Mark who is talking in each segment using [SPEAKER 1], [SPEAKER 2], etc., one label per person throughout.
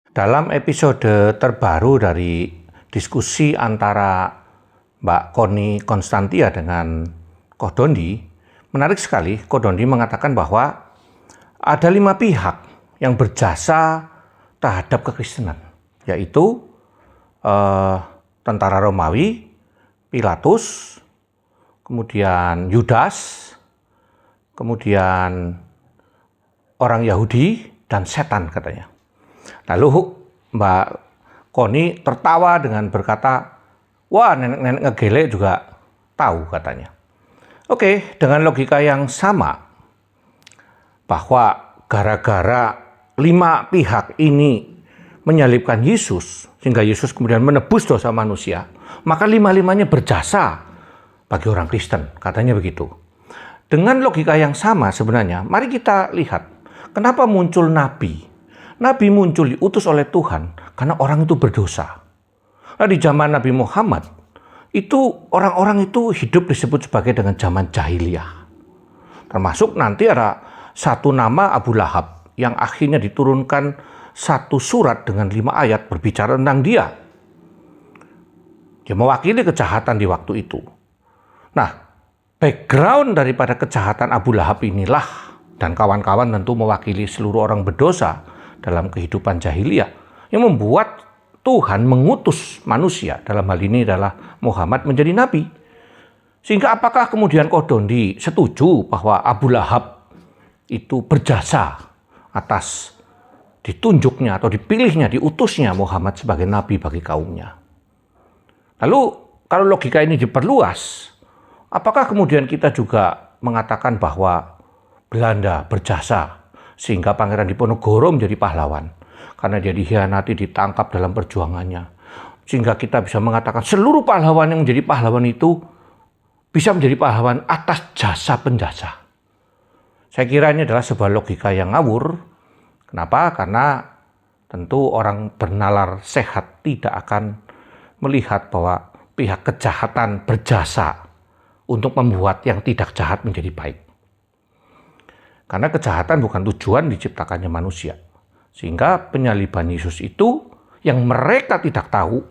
[SPEAKER 1] Dalam episode terbaru dari diskusi antara Mbak Connie Constantia dengan Koh Dondi, menarik sekali. Koh Dondi mengatakan bahwa ada 5 pihak yang berjasa terhadap kekristenan, yaitu tentara Romawi, Pilatus, kemudian Yudas, kemudian orang Yahudi, dan setan katanya. Lalu Mbak Connie tertawa dengan berkata, wah, nenek-nenek ngegele juga tahu katanya. Oke, dengan logika yang sama, bahwa gara-gara 5 pihak ini menyalibkan Yesus, sehingga Yesus kemudian menebus dosa manusia, maka 5-5-nya berjasa bagi orang Kristen, katanya begitu. Dengan logika yang sama sebenarnya, mari kita lihat, kenapa muncul nabi? Nabi muncul diutus oleh Tuhan karena orang itu berdosa. Nah, di zaman Nabi Muhammad, itu orang-orang itu hidup disebut sebagai dengan zaman jahiliyah. Termasuk nanti ada satu nama Abu Lahab yang akhirnya diturunkan satu surat dengan 5 ayat berbicara tentang dia. Dia mewakili kejahatan di waktu itu. Nah, background daripada kejahatan Abu Lahab inilah, dan kawan-kawan tentu mewakili seluruh orang berdosa dalam kehidupan jahiliyah, yang membuat Tuhan mengutus manusia, dalam hal ini adalah Muhammad, menjadi nabi. Sehingga apakah kemudian Koh Dondi setuju bahwa Abu Lahab itu berjasa atas ditunjuknya atau dipilihnya, diutusnya Muhammad sebagai nabi bagi kaumnya? Lalu kalau logika ini diperluas, apakah kemudian kita juga mengatakan bahwa Belanda berjasa sehingga Pangeran Diponegoro menjadi pahlawan karena dia dikhianati, ditangkap dalam perjuangannya, sehingga kita bisa mengatakan seluruh pahlawan yang menjadi pahlawan itu bisa menjadi pahlawan atas jasa penjasa? Saya kira ini adalah sebuah logika yang ngawur. Kenapa? Karena tentu orang bernalar sehat tidak akan melihat bahwa pihak kejahatan berjasa untuk membuat yang tidak jahat menjadi baik. Karena kejahatan bukan tujuan diciptakannya manusia. Sehingga penyaliban Yesus itu yang mereka tidak tahu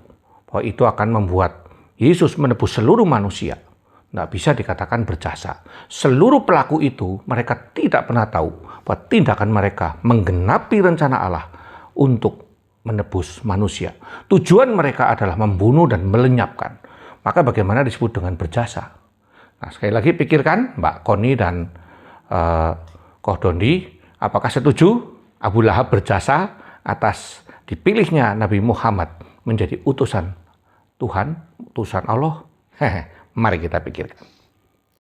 [SPEAKER 1] bahwa itu akan membuat Yesus menebus seluruh manusia, tidak bisa dikatakan berjasa. Seluruh pelaku itu mereka tidak pernah tahu bahwa tindakan mereka menggenapi rencana Allah untuk menebus manusia. Tujuan mereka adalah membunuh dan melenyapkan. Maka bagaimana disebut dengan berjasa? Nah, sekali lagi pikirkan, Mbak Connie dan Koh Dondi, apakah setuju Abu Lahab berjasa atas dipilihnya Nabi Muhammad menjadi utusan Tuhan, utusan Allah? Mari kita pikirkan.